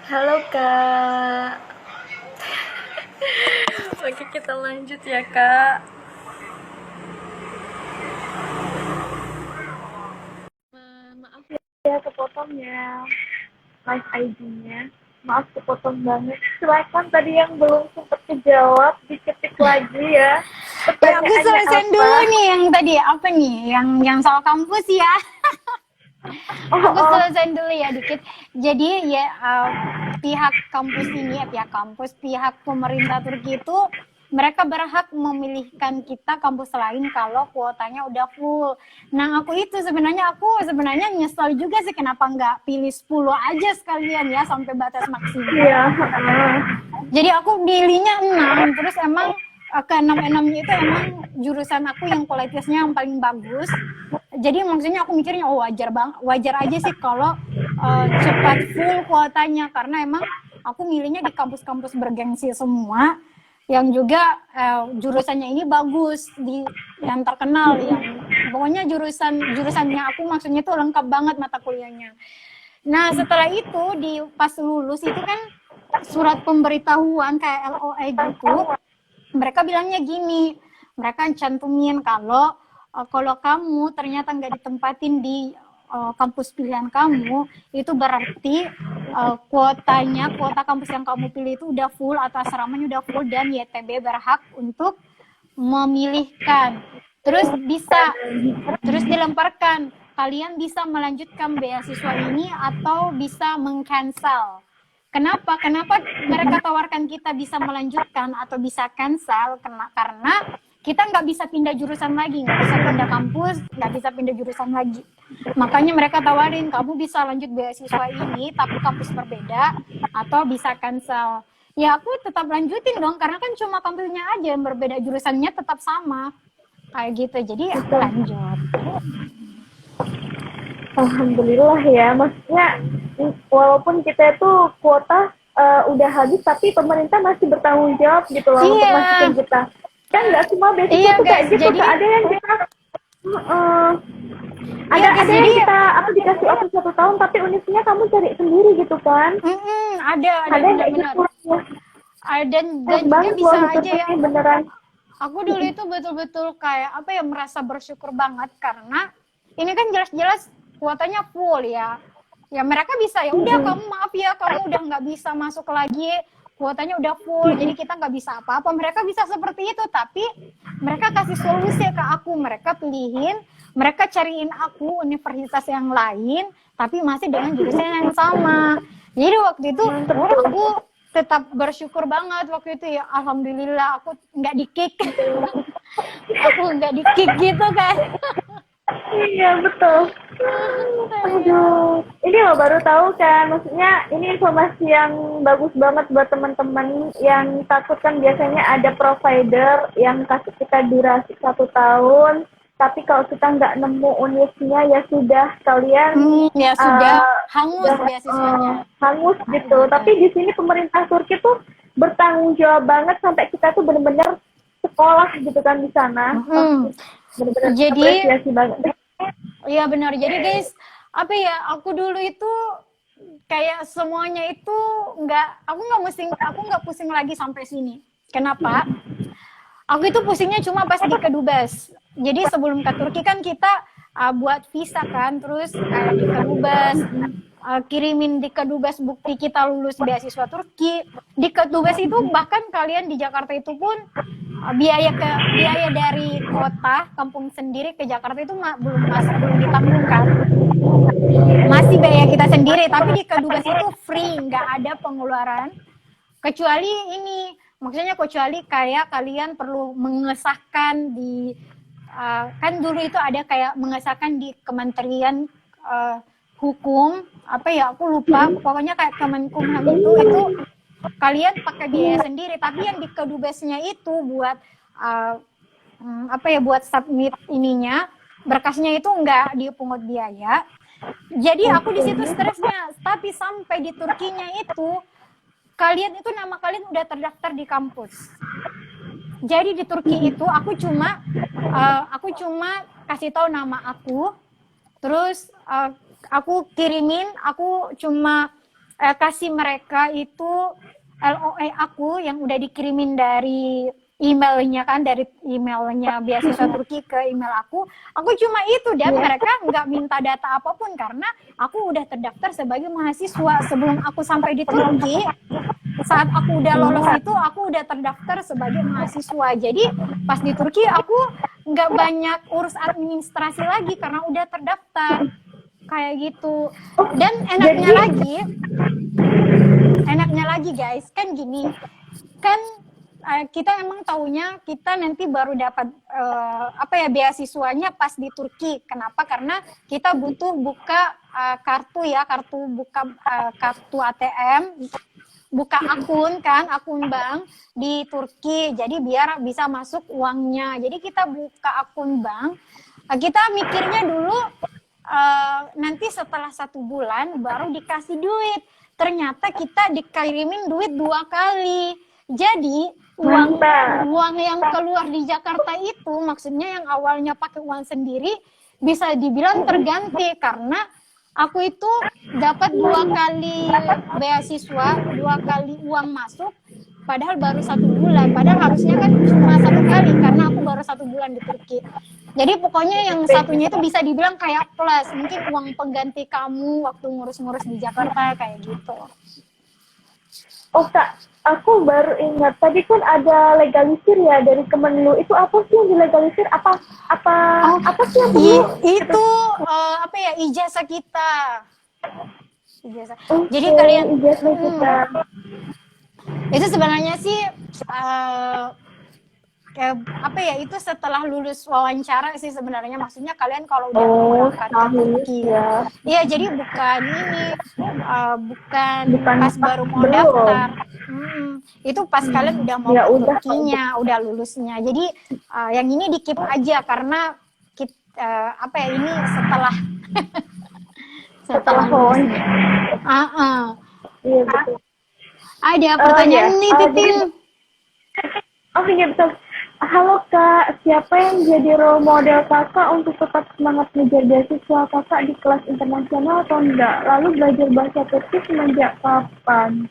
Halo Kak. Oke, kita lanjut ya Kak. Maaf Ya kepotongnya live ID-nya. Maaf kepotong banget. Silakan tadi yang belum sempat kejawab diketik lagi ya. Ya, aku Pertanyaannya selesaiin apa? dulu nih yang tadi apa nih, yang soal kampus ya. Oh, Aku oh. selesaiin dulu ya dikit. Jadi ya pihak kampus ini ya pihak pemerintah Turki itu mereka berhak memilihkan kita kampus lain kalau kuotanya udah full. Nah aku sebenarnya nyesel juga sih kenapa nggak pilih 10 aja sekalian ya sampai batas maksimal. Iya. Jadi aku pilihnya 6, terus emang ke 6-6-nya itu emang jurusan aku yang kualitasnya yang paling bagus. Jadi maksudnya aku mikirnya wajar aja sih kalau cepat full kuotanya karena emang aku milihnya di kampus-kampus bergengsi semua yang juga jurusannya ini bagus di yang terkenal yang pokoknya jurusannya aku maksudnya tuh lengkap banget mata kuliahnya. Nah setelah itu pas lulus itu kan surat pemberitahuan kayak LOE gitu, mereka bilangnya gini, mereka cantumin kalau kamu ternyata nggak ditempatin di kampus pilihan kamu, itu berarti kuota kampus yang kamu pilih itu udah full atau asramanya udah full dan YTB berhak untuk memilihkan. Terus dilemparkan, kalian bisa melanjutkan beasiswa ini atau bisa mengcancel. Kenapa mereka tawarkan kita bisa melanjutkan atau bisa cancel? Karena kita nggak bisa pindah jurusan lagi, nggak bisa pindah kampus, nggak bisa pindah jurusan lagi. Makanya mereka tawarin, kamu bisa lanjut beasiswa ini, tapi kampus berbeda, atau bisa cancel. Ya aku tetap lanjutin dong, karena kan cuma kampusnya aja yang berbeda, jurusannya tetap sama. Kayak gitu, jadi aku lanjut. Alhamdulillah ya. Maksudnya walaupun kita itu kuota udah habis, tapi pemerintah masih bertanggung jawab gitu loh untuk masukin kita. Kan nggak semua beasiswa tuh kayak gitu. Jadi Ada yang kita Iya, ada yang kita dikasih waktu 1 tahun tapi universitasnya kamu cari sendiri gitu kan. ada yang kayak benar-benar. gitu. Dan juga Banget bisa loh aja ya. beneran. Aku dulu itu betul-betul kayak apa ya, merasa bersyukur banget karena ini kan jelas-jelas kuotanya full ya. Ya mereka bisa ya udah kamu maaf ya kamu udah nggak bisa masuk lagi, kuotanya udah full jadi kita nggak bisa apa-apa. Mereka bisa seperti itu, tapi mereka kasih solusi ke aku, mereka cariin aku universitas yang lain tapi masih dengan jurusan yang sama. Jadi waktu itu aku tetap bersyukur banget waktu itu ya, alhamdulillah aku nggak di-kick. Aku nggak di-kick gitu kan. Iya betul. Aduh, ini lo baru tahu kan, maksudnya ini informasi yang bagus banget buat teman-teman yang takut kan biasanya ada provider yang kasih kita durasi 1 tahun, tapi kalau kita nggak nemu univnya ya sudah kalian Ya sudah hangus beasiswanya. hangus gitu. Tapi di sini pemerintah Turki tuh bertanggung jawab banget sampai kita tuh benar-benar sekolah gitu kan di sana. Benar-benar apresiasi banget. Iya benar. Jadi guys, apa ya? Aku dulu itu kayak semuanya itu aku nggak pusing lagi sampai sini. Kenapa? Aku itu pusingnya cuma pas di Kedubes. Jadi sebelum ke Turki kan kita buat visa kan, terus kayak di Kedubes kirimin di Kedubes bukti kita lulus beasiswa Turki. Di Kedubes itu bahkan kalian di Jakarta itu pun biaya dari kota kampung sendiri ke Jakarta itu belum ditanggung kan, masih biaya kita sendiri. Tapi di Kedubes itu free, nggak ada pengeluaran kecuali kayak kalian perlu mengesahkan di kan dulu itu ada kayak mengesahkan di Kementerian Hukum apa ya aku lupa, pokoknya kayak Kemenkumham itu kalian pakai biaya sendiri. Tapi yang di Kedubesnya itu buat buat submit ininya berkasnya itu nggak dipungut biaya. Jadi aku di situ stresnya. Tapi sampai di Turkinya itu nama kalian udah terdaftar di kampus. Jadi di Turki itu aku cuma kasih tahu nama aku, terus aku kirimin, aku cuma kasih mereka itu LOE aku yang udah dikirimin dari emailnya kan, dari emailnya beasiswa Turki ke email aku cuma itu, dan mereka nggak minta data apapun karena aku udah terdaftar sebagai mahasiswa. Sebelum aku sampai di Turki, saat aku udah lolos itu aku udah terdaftar sebagai mahasiswa. Jadi pas di Turki aku nggak banyak urus administrasi lagi karena udah terdaftar kayak gitu. Dan enaknya lagi guys, kan gini kan, kita emang taunya kita nanti baru dapat beasiswanya pas di Turki. Kenapa? Karena kita butuh buka kartu kartu ATM, buka akun bank di Turki. Jadi biar bisa masuk uangnya. Jadi kita buka akun bank. Kita mikirnya dulu nanti setelah 1 bulan baru dikasih duit. Ternyata kita dikirimin duit 2 kali. Jadi uang yang keluar di Jakarta itu, maksudnya yang awalnya pakai uang sendiri, bisa dibilang terganti karena aku itu dapat 2 kali beasiswa, 2 kali uang masuk, padahal baru 1 bulan. Padahal harusnya kan cuma 1 kali karena aku baru 1 bulan di Turki. Jadi pokoknya yang satunya itu bisa dibilang kayak plus, mungkin uang pengganti kamu waktu ngurus-ngurus di Jakarta kayak gitu. Oh Kak, aku baru ingat tadi kan ada legalisir ya dari Kemenlu. Itu apa sih yang dilegalisir? Apa sih yang itu ijazah kita. Ijazah. Jadi Okay, kalian ijazah kita. Itu sebenarnya sih itu setelah lulus wawancara sih sebenarnya, maksudnya kalian kalau udah berangkat ke Turki iya, jadi bukan pas baru mau daftar, itu pas kalian udah mau ke Turkinya, udah lulusnya. Jadi yang ini di-keep aja karena ini setelah wawancara. Iya betul. Ada pertanyaan nih, Titin. Oh iya betul. Halo Kak, siapa yang jadi role model Kakak untuk tetap semangat ngejar beasiswa Kakak di kelas internasional atau enggak? Lalu belajar bahasa Turki semenjak kapan?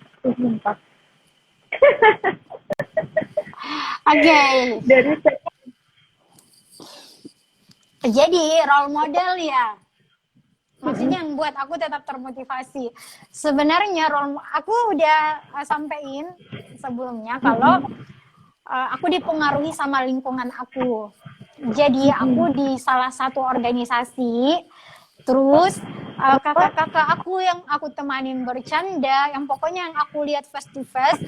Oke. Jadi role model ya. Maksudnya yang buat aku tetap termotivasi. Sebenarnya aku udah sampein sebelumnya kalau aku dipengaruhi sama lingkungan aku. Jadi aku di salah satu organisasi, terus kakak-kakak aku yang aku temanin bercanda, yang pokoknya yang aku lihat face to face,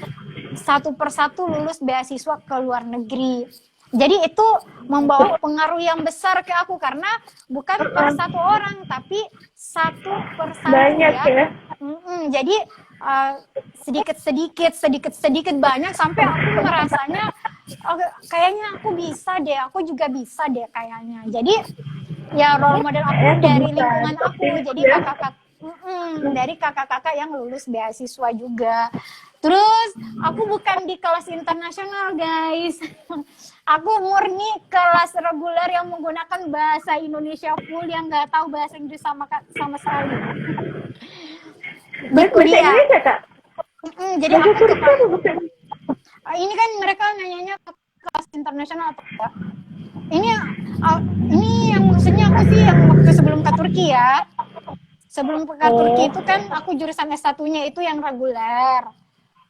satu persatu lulus beasiswa ke luar negeri. Jadi itu membawa pengaruh yang besar ke aku karena bukan per 1 orang, tapi 1 persatu. Banyak ya. Jadi sedikit banyak sampai aku merasanya kayaknya aku juga bisa deh kayaknya. Jadi ya role model aku dari lingkungan aku, jadi dari kakak-kakak yang lulus beasiswa juga. Terus aku bukan di kelas internasional guys. Aku murni kelas reguler yang menggunakan bahasa Indonesia full, yang nggak tahu bahasa Inggris sama sekali. Berkuliah. Bahasa Inggris ya Kak? Jadi aku ini kan mereka nanyanya ke kelas internasional atau enggak? Ini yang maksudnya aku sih yang waktu sebelum ke Turki ya. Sebelum ke Turki itu kan aku jurusan S1-nya itu yang reguler.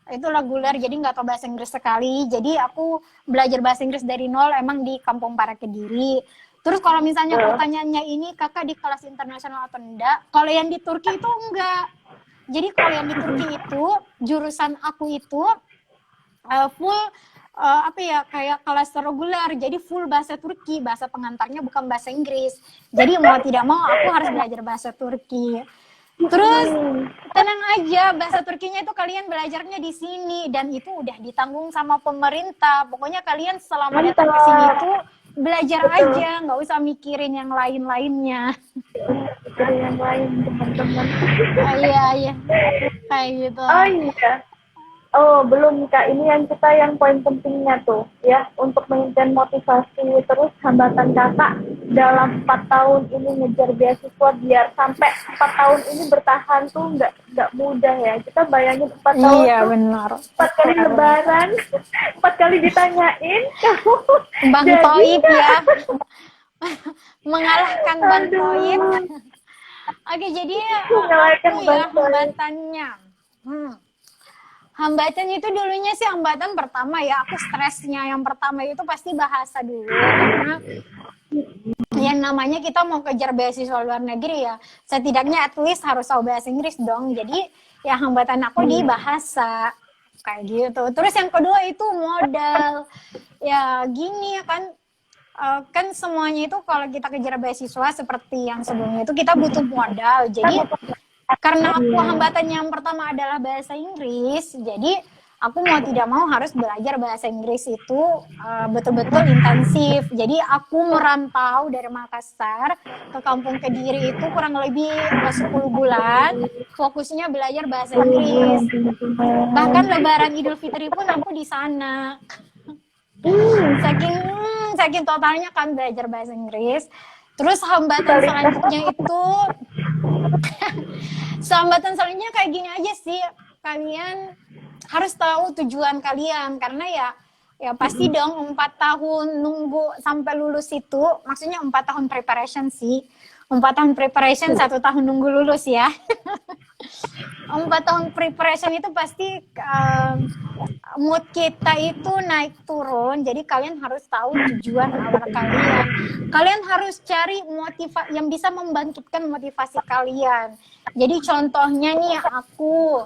Itu reguler, jadi nggak tahu bahasa Inggris sekali. Jadi aku belajar bahasa Inggris dari nol emang di Kampung Para Kediri. Terus kalau misalnya pertanyaannya ini kakak di kelas internasional atau enggak? Kalau yang di Turki itu enggak. Jadi kalau yang di Turki itu jurusan aku itu full kayak kelas reguler. Jadi full bahasa Turki, bahasa pengantarnya bukan bahasa Inggris. Jadi mau tidak mau aku harus belajar bahasa Turki. Terus tenang aja, bahasa Turkinya itu kalian belajarnya di sini dan itu udah ditanggung sama pemerintah. Pokoknya kalian selama datang ke sini itu belajar aja, nggak usah mikirin yang lain-lainnya. Mikirin yang lain teman-teman. Iya, kayak gitu. Oh iya. Oh belum Kak, ini yang poin pentingnya tuh ya, untuk maintain motivasi. Terus hambatan Kakak dalam 4 tahun ini ngejar beasiswa biar sampai 4 tahun ini bertahan tuh nggak mudah ya. Kita bayangin 4 tahun Iya tuh benar. 4 kali lebaran, 4 kali ditanyain kamu Bang jadi Toib nggak? ya, mengalahkan Bang Aduh, Toib. Oke, jadi mengalahkan aku ya Bang Toib. hambatannya. Hambatan itu dulunya sih hambatan pertama ya, aku stresnya yang pertama itu pasti bahasa dulu, karena yang namanya kita mau kejar beasiswa luar negeri ya, setidaknya at least harus tahu bahasa Inggris dong. Jadi ya hambatan aku di bahasa kayak gitu. Terus yang kedua itu modal. Ya gini kan, kan semuanya itu kalau kita kejar beasiswa seperti yang sebelumnya itu kita butuh modal. Jadi karena aku hambatan yang pertama adalah bahasa Inggris, jadi aku mau tidak mau harus belajar bahasa Inggris itu betul-betul intensif. Jadi aku merantau dari Makassar ke Kampung Kediri itu kurang lebih 10 bulan, fokusnya belajar bahasa Inggris. Bahkan Lebaran Idul Fitri pun aku di sana. Saking totalnya kan belajar bahasa Inggris. Terus hambatan selanjutnya itu hambatan selanjutnya kayak gini aja sih, kalian harus tahu tujuan kalian, karena ya pasti dong 4 tahun nunggu sampai lulus itu, maksudnya 4 tahun preparation sih, 4 tahun preparation 1 tahun nunggu lulus ya. 4 tahun preparation itu pasti mood kita itu naik turun. Jadi kalian harus tahu tujuan awal kalian. Kalian harus cari motivasi yang bisa membangkitkan motivasi kalian. Jadi contohnya nih aku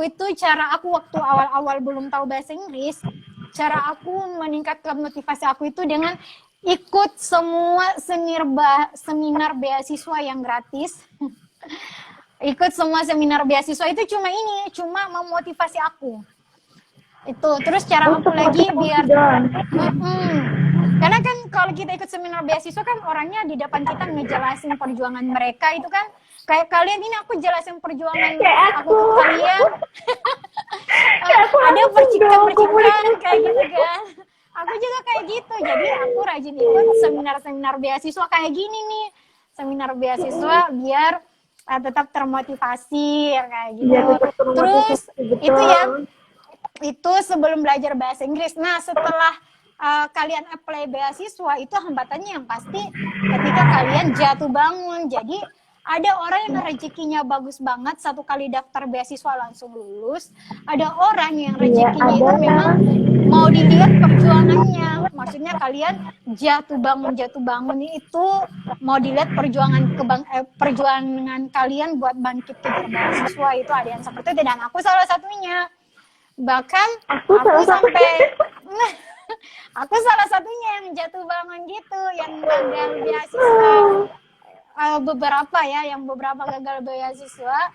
itu cara aku waktu awal-awal belum tahu bahasa Inggris, cara aku meningkatkan motivasi aku itu dengan ikut semua seminar beasiswa yang gratis. Ikut semua seminar beasiswa itu cuma memotivasi aku. Itu terus cara aku lagi biar karena kan kalau kita ikut seminar beasiswa kan orangnya di depan kita ngejelasin perjuangan mereka itu kan kayak kalian ini aku jelasin perjuangan aku ke kalian. Ada percikan-percikan kayak gitu kan. Aku juga kayak gitu. Jadi aku rajin ikut seminar-seminar beasiswa kayak gini nih. Seminar beasiswa biar tetap termotivasi kayak gitu. Ya, terus itu sebelum belajar bahasa Inggris. Nah, setelah kalian apply beasiswa itu hambatannya yang pasti ketika kalian jatuh bangun. Jadi ada orang yang rezekinya bagus banget, 1 kali daftar beasiswa langsung lulus. Ada orang yang rezekinya itu memang mau dilihat perjuangannya. Maksudnya kalian jatuh bangun itu mau dilihat perjuangan kalian buat bangkit ke beasiswa itu ada yang seperti itu. Dan aku salah satunya. Bahkan aku sampai aku salah satunya yang jatuh bangun gitu, yang gagal beasiswa. Beberapa gagal beasiswa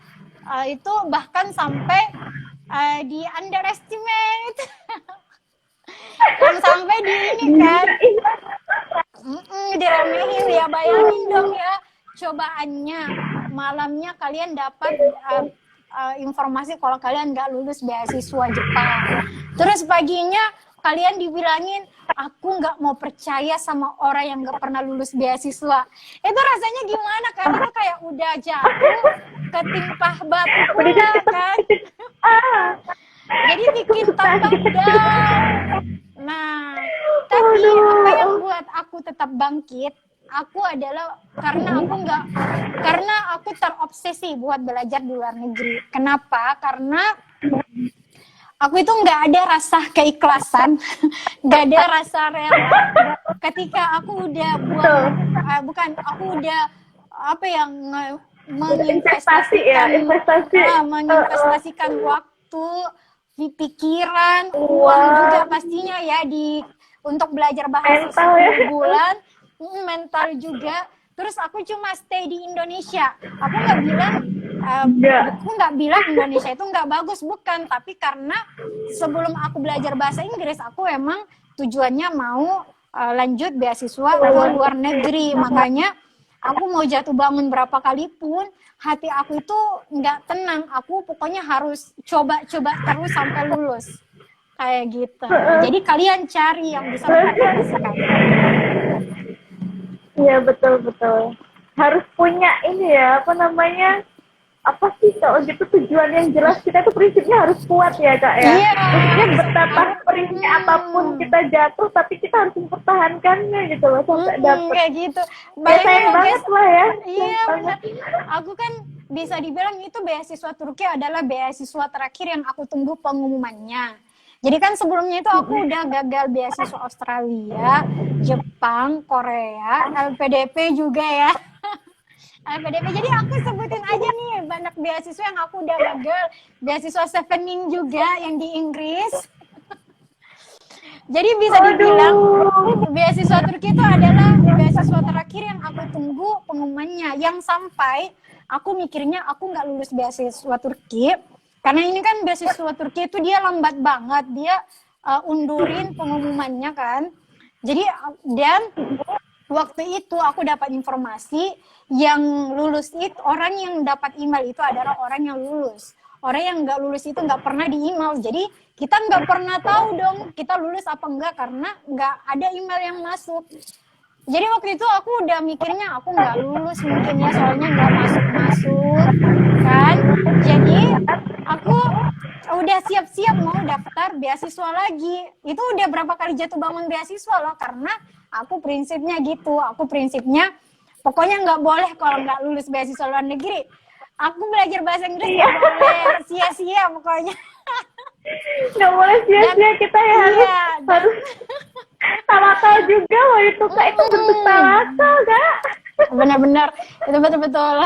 itu bahkan sampai di underestimate. Yang sampai di ini kan diremehin ya, bayangin dong ya cobaannya. Malamnya kalian dapat informasi kalau kalian nggak lulus beasiswa Jepang. Terus paginya kalian dibilangin aku nggak mau percaya sama orang yang nggak pernah lulus beasiswa. Itu rasanya gimana kan? Itu kayak udah jatuh ketimpa batu pula kan. Jadi bikin tambah down. Nah, tapi apa yang buat aku tetap bangkit? Aku adalah karena aku terobsesi buat belajar di luar negeri. Kenapa? Karena aku itu nggak ada rasa keikhlasan, nggak ada rasa rela. Ketika aku udah menginvestasikan waktu, pikiran, uang juga pastinya ya untuk belajar bahasa 10 bulan. Mental juga. Terus aku cuma stay di Indonesia. Aku nggak bilang Indonesia itu nggak bagus, bukan. Tapi karena sebelum aku belajar bahasa Inggris, aku emang tujuannya mau lanjut beasiswa ke luar negeri. Makanya aku mau jatuh bangun berapa kali pun, hati aku itu nggak tenang. Aku pokoknya harus coba terus sampai lulus. Kayak gitu. Jadi kalian cari yang bisa memotivasi kalian. Iya, betul betul. Harus punya ini ya, apa namanya? Apa sih kalau gitu tujuan yang jelas, kita tuh prinsipnya harus kuat ya Kak ya. Iya, Maksudnya betapa perihnya apapun hmm, kita jatuh, tapi kita harus mempertahankannya gitu loh sampai dapet. kayak gitu. Ya Bayangin sayang loh banget guys, lah ya. iya Sayang benar. banget. Aku kan bisa dibilang itu beasiswa Turki adalah beasiswa terakhir yang aku tunggu pengumumannya. Jadi kan sebelumnya itu aku udah gagal beasiswa Australia, Jepang, Korea, LPDP juga ya. LPDP. Jadi aku sebutin aja nih banyak beasiswa yang aku udah gagal. Beasiswa Chevening juga yang di Inggris. Jadi bisa dibilang Aduh. beasiswa Turki itu adalah beasiswa terakhir yang aku tunggu pengumumannya. Yang sampai aku mikirnya aku nggak lulus beasiswa Turki. Karena ini kan beasiswa Turki itu dia lambat banget. Dia undurin pengumumannya kan. Jadi dan waktu itu aku dapat informasi yang lulus itu, orang yang dapat email itu adalah orang yang lulus. Orang yang nggak lulus itu nggak pernah di email. Jadi kita nggak pernah tahu dong kita lulus apa enggak karena nggak ada email yang masuk. Jadi waktu itu aku udah mikirnya aku nggak lulus mungkin ya soalnya nggak masuk kan. Jadi aku udah siap-siap mau daftar beasiswa lagi. Itu udah berapa kali jatuh bangun beasiswa loh karena aku prinsipnya gitu. Aku prinsipnya pokoknya nggak boleh kalau nggak lulus beasiswa luar negeri. Aku belajar bahasa Inggris nggak boleh sia-sia pokoknya. Nggak boleh sia-sia kita ya, harus tawakal juga loh itu Kak. Itu bentuk tawakal Kak. Benar-benar itu betul-betul.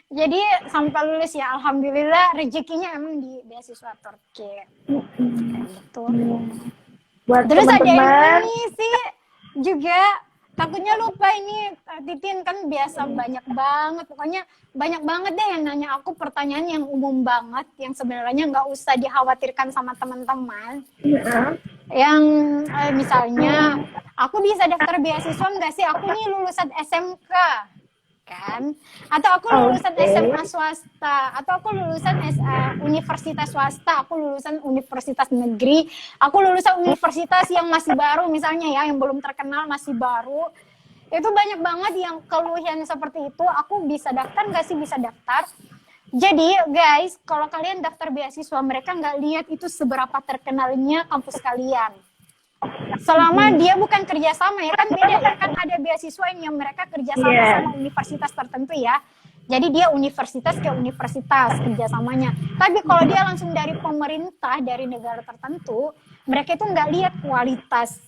Jadi sampai lulus ya alhamdulillah rezekinya emang di beasiswa Turki. Gitu. Buat Terus ada teman-teman, ini sih juga takutnya lupa ini Titin kan biasa banyak banget pokoknya banyak banget deh yang nanya aku pertanyaan yang umum banget yang sebenarnya nggak usah dikhawatirkan sama teman-teman. Yang misalnya aku bisa daftar beasiswa nggak sih, aku nih lulusan SMK kan, atau aku lulusan SMA swasta, atau aku lulusan universitas swasta, aku lulusan universitas negeri, aku lulusan universitas yang masih baru misalnya ya, yang belum terkenal masih baru. Itu banyak banget yang keluhan seperti itu. Aku bisa daftar nggak sih? Bisa daftar. Jadi guys, kalau kalian daftar beasiswa, mereka nggak lihat itu seberapa terkenalnya kampus kalian. Selama dia bukan kerjasama ya kan beda ya kan, ada beasiswa yang mereka kerjasama sama universitas tertentu ya. Jadi dia universitas ke universitas kerjasamanya. Tapi kalau dia langsung dari pemerintah dari negara tertentu, mereka itu nggak lihat kualitas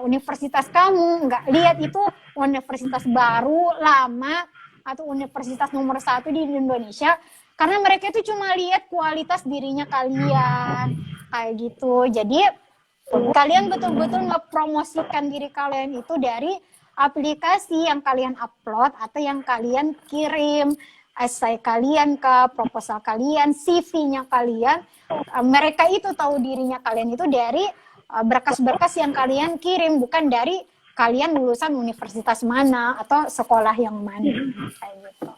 universitas kamu, nggak lihat itu universitas baru, lama, atau universitas nomor 1 di Indonesia. Karena mereka itu cuma lihat kualitas dirinya kalian kayak gitu. Jadi kalian betul-betul ngepromosikan diri kalian itu dari aplikasi yang kalian upload atau yang kalian kirim essay kalian ke proposal kalian, CV-nya kalian. Mereka itu tahu dirinya kalian itu dari berkas-berkas yang kalian kirim, bukan dari kalian lulusan universitas mana atau sekolah yang mana kayak gitu.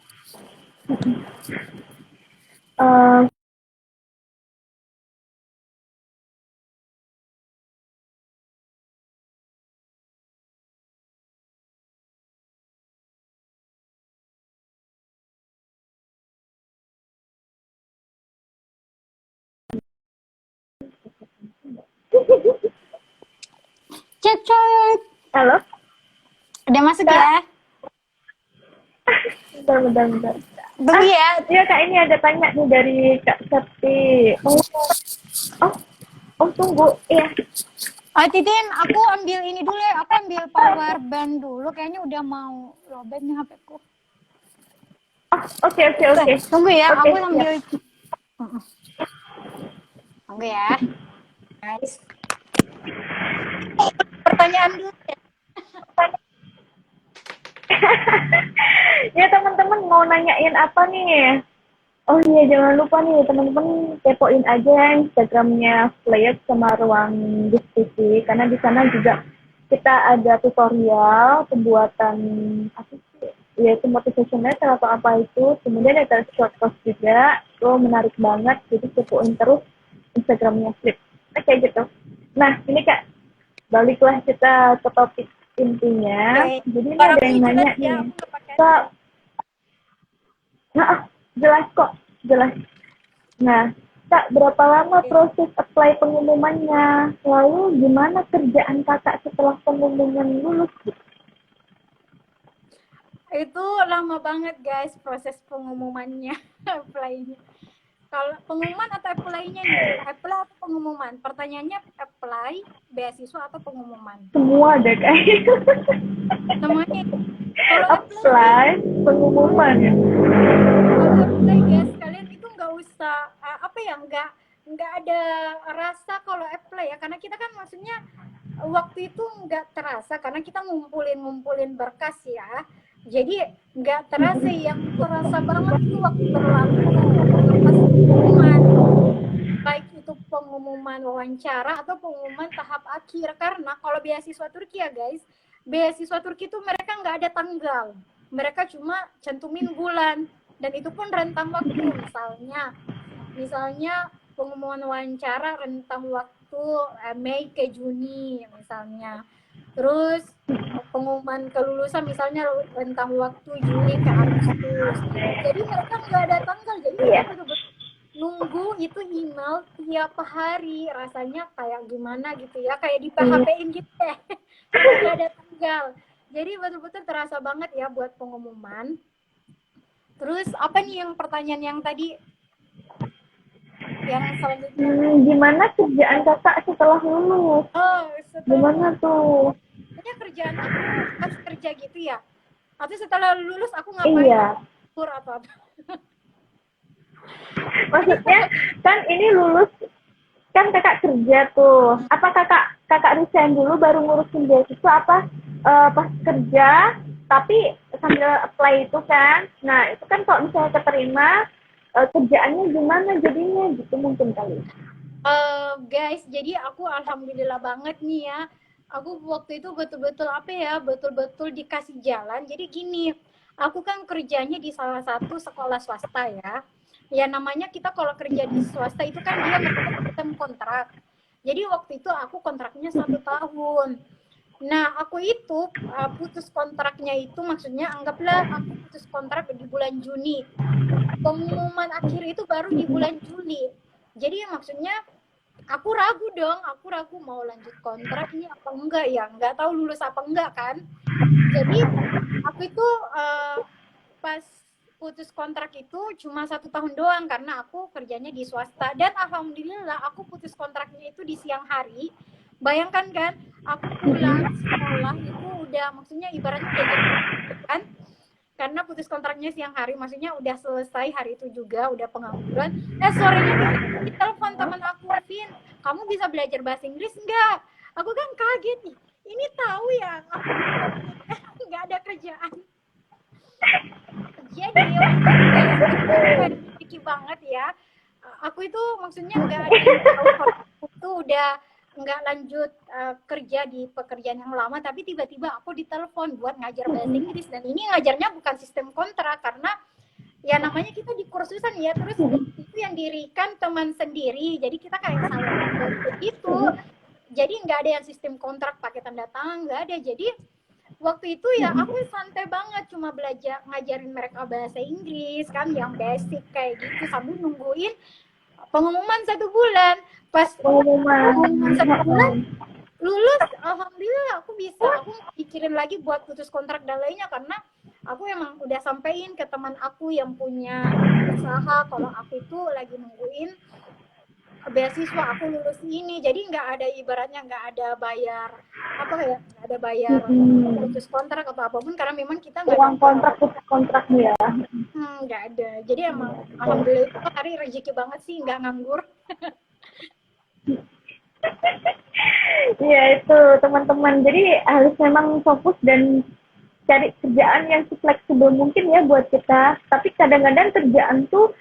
Cek. halo? Udah masuk ya? Bentar. Tunggu ya. Iya Kak, ini ada tanya nih dari Kak Septi. Oh tunggu, iya. Titin, aku ambil ini dulu ya. Aku ambil power bank dulu. Kayaknya udah mau lowbat nih HP-ku. Oke. Tunggu ya, Oke, aku ambil. Tunggu ya. Guys. Pertanyaan dulu ya. Ya teman-teman mau nanyain apa nih? Oh iya, jangan lupa nih teman-teman kepoin aja Instagramnya Flayet sama Ruang Diskusi, karena di sana juga kita ada tutorial pembuatan apa sih? Yaitu motivation letter atau apa itu. Kemudian ada short post juga, itu menarik banget. Jadi kepoin terus Instagramnya Flip. Oke gitu. Nah ini Kak, baliklah kita ke topik intinya. Oke. Jadi ini Suara ada aku yang jelas nanya ya, nih, aku nggak pakai Kak, nah, jelas kok, jelas. Nah, Kak, berapa lama proses apply pengumumannya? Lalu gimana kerjaan Kakak setelah pengumuman lulus? itu lama banget guys proses pengumumannya, apply-nya. Kalau pengumuman atau apply-nya nih? Apply atau pengumuman? Pertanyaannya apply, beasiswa atau pengumuman? Semua deh kayaknya. Semuanya. Kalau apply nih, Apply, pengumuman ya. kalau apply guys, kalian itu nggak usah apa ya, nggak ada rasa kalau apply ya, karena kita kan maksudnya waktu itu nggak terasa karena kita ngumpulin berkas ya. Jadi nggak terasa, yang terasa banget itu waktu berlalu pas pengumuman, baik itu pengumuman wawancara atau pengumuman tahap akhir. Karena kalau beasiswa Turki ya guys, beasiswa Turki itu mereka nggak ada tanggal, mereka cuma cantumin bulan, dan itu pun rentang waktu. Misalnya pengumuman wawancara rentang waktu Mei ke Juni misalnya. Terus pengumuman kelulusan misalnya rentang waktu Juli ke Agustus. Jadi mereka nggak ada tanggal, jadi kita betul-betul nunggu itu email tiap hari. Rasanya kayak gimana gitu ya, kayak di PHP-in gitu ya. Karena nggak ada tanggal. Jadi betul-betul terasa banget ya buat pengumuman. Terus apa nih yang pertanyaan yang tadi? Yang selanjutnya. Gimana kerjaan Kakak setelah lulus? Oh, Gimana tuh? Setelah kerjaan aku pas kerja gitu ya? Atau setelah lulus aku ngapain? Iya. Kur atau apa? Maksudnya kan ini lulus kan Kakak kerja tuh. Apa kakak resign dulu baru ngurusin beasiswa, apa pas kerja tapi sambil apply itu kan? Nah itu kan kalau misalnya keterima kerjaannya gimana jadinya gitu mungkin kali. Guys, jadi aku alhamdulillah banget nih ya. Aku waktu itu betul-betul apa ya, betul-betul dikasih jalan. Jadi gini, aku kan kerjanya di salah satu sekolah swasta ya. Ya namanya kita kalau kerja di swasta itu kan dia sistem kontrak. Jadi waktu itu aku kontraknya 1 tahun. Nah, aku itu putus kontraknya itu maksudnya anggaplah aku putus kontrak di bulan Juni. Pengumuman akhir itu baru di bulan Juli. Jadi maksudnya aku ragu mau lanjut kontrak ini apa enggak ya, nggak tahu lulus apa enggak kan. Jadi aku itu pas putus kontrak itu cuma 1 tahun doang karena aku kerjanya di swasta, dan alhamdulillah aku putus kontraknya itu di siang hari. Bayangkan kan, aku pulang sekolah itu udah maksudnya ibaratnya udah jam kan, karena putus kontraknya siang hari, maksudnya udah selesai hari itu juga, udah pengangguran. Sorenya di telepon teman aku, Vin, kamu bisa belajar bahasa Inggris nggak? Aku kan kaget nih, ini tahu ya aku nggak ada kerjaan. Jadi rezeki banget ya. Aku itu maksudnya nggak ada yang tahu kalau aku tuh udah nggak lanjut kerja di pekerjaan yang lama, tapi tiba-tiba aku ditelepon buat ngajar bahasa Inggris, dan ini ngajarnya bukan sistem kontrak karena ya namanya kita di kursusan ya, terus itu yang dirikan teman sendiri, jadi kita kayak salah begitu. Jadi nggak ada yang sistem kontrak pakai tanda tangan, nggak ada. Jadi waktu itu ya aku santai banget, cuma belajar ngajarin mereka bahasa Inggris kan yang basic kayak gitu sambil nungguin pengumuman 1 bulan. Pas pengumuman 1 bulan lulus, alhamdulillah aku pikirin lagi buat putus kontrak dan lainnya, karena aku emang udah sampein ke teman aku yang punya usaha kalau aku itu lagi nungguin beasiswa aku lulus ini. Jadi nggak ada, ibaratnya nggak ada bayar apa ya, nggak ada bayar putus kontrak atau apapun, karena memang kita nggak uang kontrak putus kontraknya ya. Nggak ada. Jadi emang alhamdulillah itu hari rezeki banget sih, nggak nganggur. Iya itu teman-teman, jadi harus memang fokus dan cari kerjaan yang fleksibel mungkin ya buat kita. Tapi kadang-kadang kerjaan tuh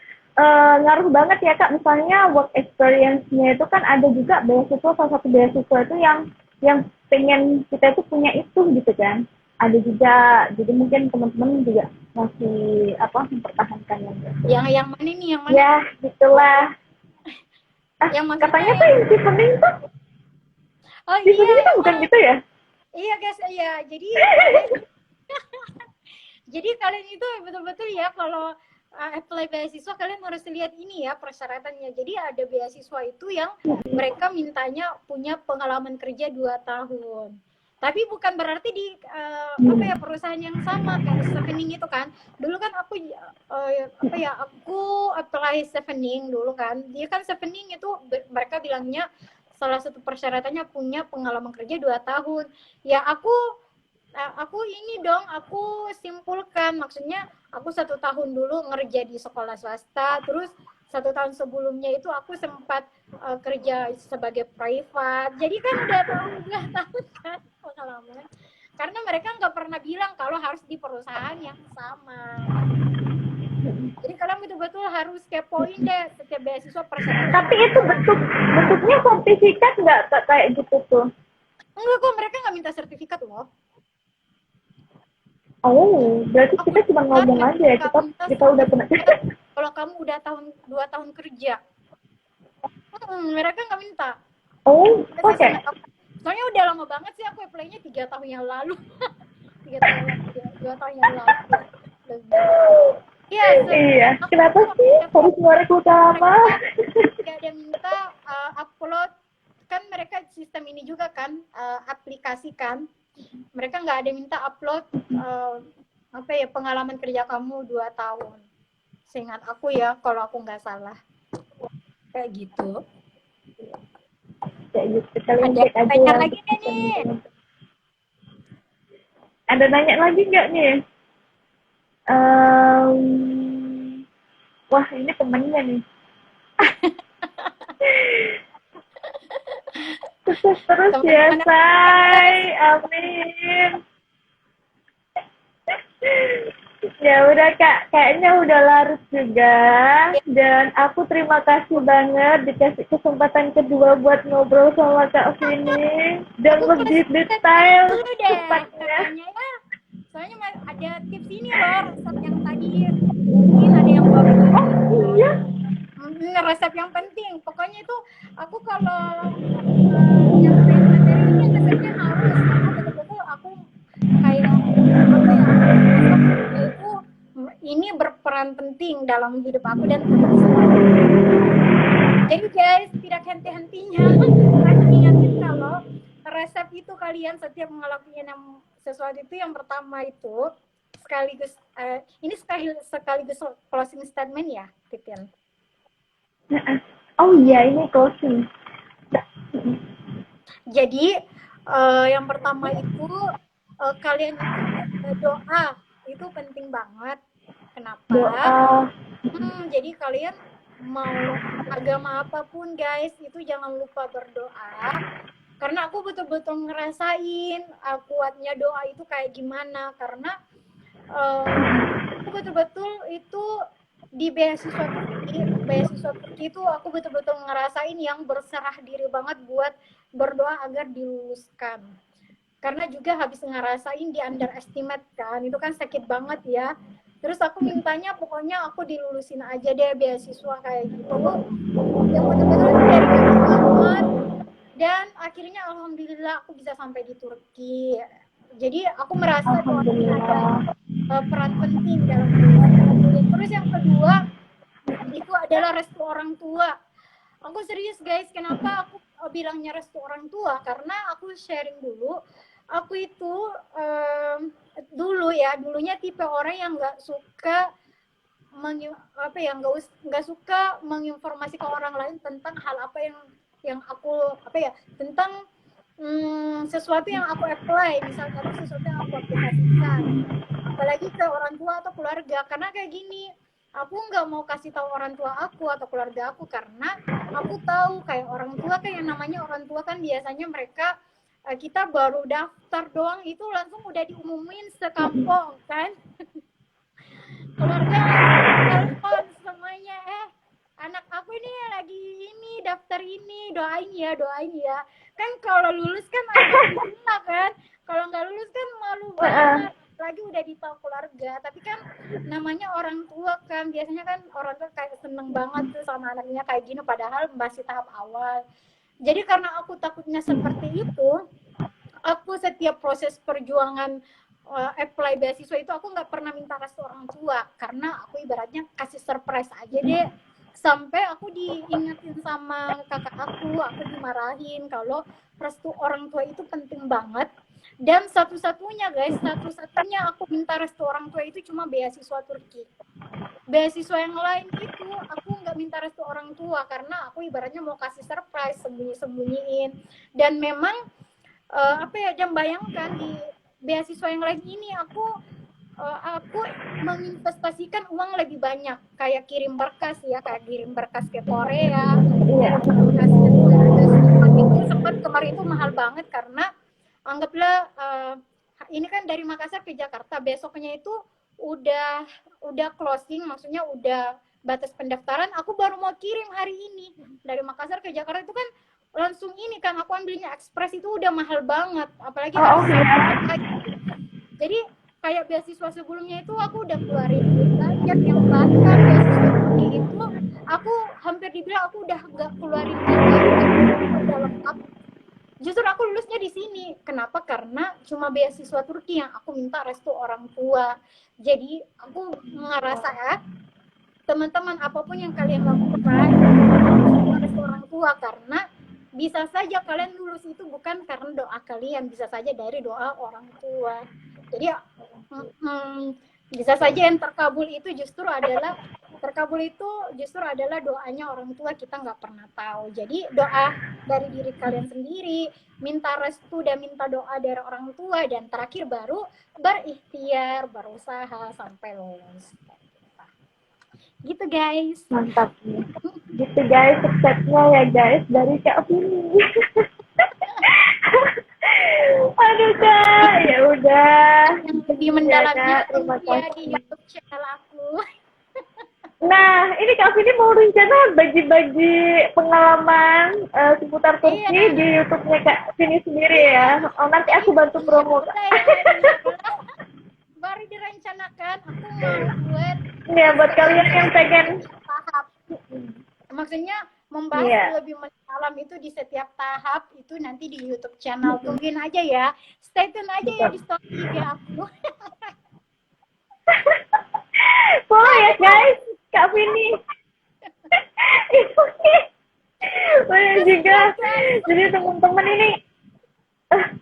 ngaruh banget ya Kak. Misalnya work experience-nya itu kan ada juga beasiswa, salah satu beasiswa itu yang pengen kita itu punya itu gitu kan. Ada juga, jadi mungkin teman-teman juga masih mempertahankan yang mana nih, yang mana? Ya gitulah. Yang katanya tuh yang Tiffany tuh. Oh Tiffany iya, itu bukan gitu ya? Iya guys, iya. Jadi kalian itu betul-betul ya kalau apply beasiswa kalian harus lihat ini ya persyaratannya. Jadi ada beasiswa itu yang mereka mintanya punya pengalaman kerja 2 tahun. Tapi bukan berarti di apa ya perusahaan yang sama kayak Stevening itu kan. Dulu kan aku aku apply Stevening dulu kan. Dia kan Stevening itu mereka bilangnya salah satu persyaratannya punya pengalaman kerja 2 tahun. Ya aku ini dong, aku simpulkan, maksudnya aku 1 tahun dulu ngerja di sekolah swasta, terus 1 tahun sebelumnya itu aku sempat kerja sebagai privat, jadi kan udah tahun kan pengalaman, karena mereka nggak pernah bilang kalau harus di perusahaan yang sama. Jadi kalian betul-betul harus kepoin deh setiap beasiswa persyaratan. Tapi itu bentuknya sertifikat nggak kayak gitu tuh? Enggak kok, mereka nggak minta sertifikat loh. Oh, berarti kita cuma ngomong aja ya, kita udah pernah. Kalau kamu udah 2 tahun kerja, mereka nggak minta. Oh, oke. Okay. Soalnya udah lama banget sih aku apply-nya 3 tahun yang lalu. 2 tahun yang lalu. Iya, kenapa sih harus ngorek utama? Gak ada minta upload, kan mereka sistem ini juga kan, aplikasi kan. Mereka nggak ada minta upload pengalaman kerja kamu 2 tahun. Seingat aku ya, kalau aku nggak salah. Kayak gitu. Kayak gitu. Kalian ada tanya lagi nggak nih? Ada nanya lagi nggak nih? Wah, ini temennya nih. Sukses terus ya, Say. Amin. Ya udah Kak, kayaknya udah larut juga. Dan aku terima kasih banget dikasih kesempatan kedua buat ngobrol sama Kak Vini. Dan lebih detail tepatnya. Soalnya ada tips ini loh, resep yang tadi mungkin ada yang bagus. Oh iya. Resep yang penting. Pokoknya itu aku kalau yang materi ini resepnya harus, karena betul-betul aku kayak itu ini berperan penting dalam hidup aku dan jadi guys tidak henti-hentinya ingatin kalau resep itu kalian setiap ngelakuin sesuatu itu yang pertama itu sekaligus ini sekaligus closing statement ya, Titin. Oh iya, ini closing. Jadi yang pertama itu kalian doa itu penting banget. Kenapa? Doa. Jadi kalian mau agama apapun guys, itu jangan lupa berdoa. Karena aku betul-betul ngerasain kuatnya doa itu kayak gimana. Karena aku betul-betul itu di beasiswa Turki itu aku betul-betul ngerasain yang berserah diri banget buat berdoa agar diluluskan. Karena juga habis ngerasain di underestimate kan, itu kan sakit banget ya. Terus aku mintanya pokoknya aku dilulusin aja deh beasiswa kayak gitu. Yang betul-betul dari banget. Dan akhirnya alhamdulillah aku bisa sampai di Turki. Jadi aku merasa bahwa ada peran penting dalam hidup. Terus yang kedua itu adalah restu orang tua. Aku serius guys, kenapa aku bilangnya restu orang tua? Karena aku sharing dulu, aku itu dulunya tipe orang yang nggak suka nggak suka menginformasikan orang lain tentang hal apa yang aku tentang sesuatu yang aku apply, misalnya sesuatu yang aku aplikasikan, apalagi ke orang tua atau keluarga. Karena kayak gini, aku nggak mau kasih tahu orang tua aku atau keluarga aku, karena aku tahu kayak orang tua, kayak yang namanya orang tua kan biasanya mereka kita baru daftar doang itu langsung udah diumumin sekampung kan. Keluarga telepon semuanya, anak aku ini lagi ini daftar ini, doain ya. Kan kalau lulus kan alhamdulillah kan, kalau nggak lulus kan malu banget. Lagi udah ditahu keluarga, tapi kan namanya orang tua kan biasanya kan orang tua kayak seneng banget tuh sama anaknya kayak gini, padahal masih tahap awal. Jadi karena aku takutnya seperti itu, aku setiap proses perjuangan apply beasiswa itu aku nggak pernah minta restu orang tua, karena aku ibaratnya kasih surprise aja deh. Sampai aku diingetin sama kakak aku dimarahin kalau restu orang tua itu penting banget. Dan satu-satunya guys, satu-satunya aku minta restu orang tua itu cuma beasiswa Turki. Beasiswa yang lain itu aku nggak minta restu orang tua, karena aku ibaratnya mau kasih surprise, sembunyi-sembunyiin. Dan memang apa ya, jam bayangkan di beasiswa yang lain ini aku menginvestasikan uang lebih banyak, kayak kirim berkas ya, kayak kirim berkas ke Korea, Iya. kirim berkas ke negara Jerman. Itu sempat kemarin itu mahal banget, karena anggaplah ini kan dari Makassar ke Jakarta, besoknya itu udah closing, maksudnya udah batas pendaftaran, aku baru mau kirim hari ini dari Makassar ke Jakarta. Itu kan langsung ini kan, aku ambilnya ekspres, itu udah mahal banget, apalagi Oh, hari iya. jadi kayak beasiswa sebelumnya itu aku udah keluarin duit banyak, yang bahkan beasiswa ini itu aku hampir dibilang aku udah gak keluarin duit, udah lengkap. Justru aku lulusnya di sini. Kenapa? Karena cuma beasiswa Turki yang aku minta restu orang tua. Jadi aku ngerasa ya, teman-teman, apapun yang kalian lakukan, minta restu orang tua, karena bisa saja kalian lulus itu bukan karena doa kalian, bisa saja dari doa orang tua. Jadi bisa saja yang terkabul itu justru adalah doanya orang tua, kita nggak pernah tahu. Jadi doa dari diri kalian sendiri, minta restu dan minta doa dari orang tua, dan terakhir baru berikhtiar, berusaha sampai lulus. Gitu guys. Mantap nih. Gitu guys, suksesnya ya guys dari Kak Vini. Aduh Kak, ya udah. Yang lebih mendalamnya Ya, Kak, terima ya kasih. di YouTube channel aku. Nah, ini Kak Vini mau rencana bagi-bagi pengalaman seputar Turki Iya. di YouTube-nya Kak Vini sendiri ya. Oh, nanti aku bantu promo Kak. Baru direncanakan, aku mau buat Ya, buat kalian yang pengen. tahap. Maksudnya membahas Iya. lebih mendalam itu di setiap tahap itu nanti di YouTube channel. Tungguin aja ya. Stay tune aja ya di story IG aku. Boleh ya guys, Kak Vini. Itu nih. Boleh juga. Jadi teman-teman ini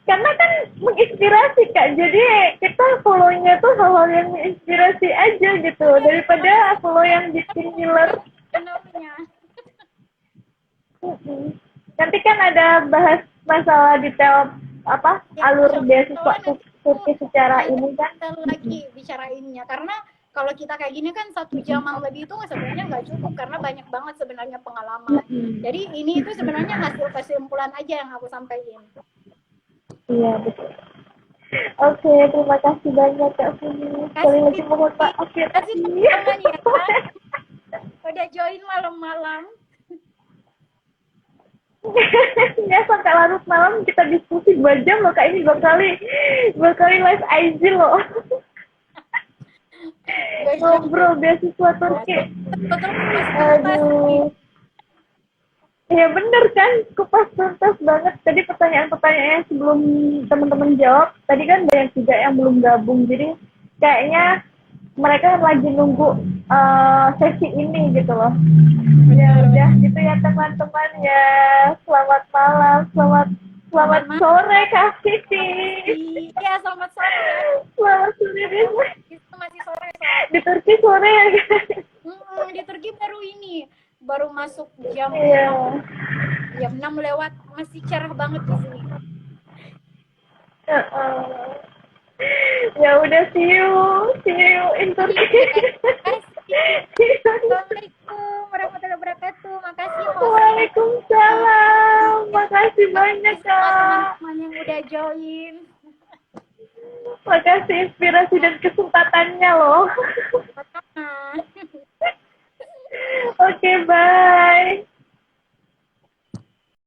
karena kan menginspirasi Kak. Jadi kita follow-nya tuh hal-hal yang menginspirasi aja gitu, daripada follow yang bikin ngiler. Namanya. Nanti kan ada bahas masalah detail apa Ya, alur beasiswa nanti Turki secara ini kan. kita lagi bicarainnya, karena kalau kita kayak gini kan 1 jaman lebih itu sebenarnya nggak cukup, karena banyak banget sebenarnya pengalaman. Jadi ini itu sebenarnya hasil kesimpulan aja yang aku sampaikan. Iya betul. Oke, terima kasih banyak Kak Vini. Sekali lagi mohon maaf ya. Kasih teman-teman ya kan? Udah join malam-malam. Ya sampai larut malam kita diskusi 2 jam loh Kak, ini 2 kali live IG loh. Ngobrol beasiswa Turki. Betul. Aduh. Iya bener kan, kupas tuntas banget. Tadi pertanyaan-pertanyaan yang sebelum teman-teman jawab, tadi kan banyak juga yang belum gabung. Jadi kayaknya mereka lagi nunggu sesi ini gitu loh. Ya udah gitu ya teman-teman ya. Selamat malam, selamat sore Kak Siti. Iya, selamat sore. Selamat sore Itu masih sore. di Turki sore ya guys. Di Turki baru masuk jam Iya. jam 6 lewat, masih cerah banget di sini. Ya udah, see you in Turki. Assalamualaikum warahmatullahi wabarakatuh. Makasih host. Waalaikumsalam. Makasih banyak Kak. teman-teman yang udah join. Makasih inspirasi dan kesempatannya loh. Pertama. Oke, bye.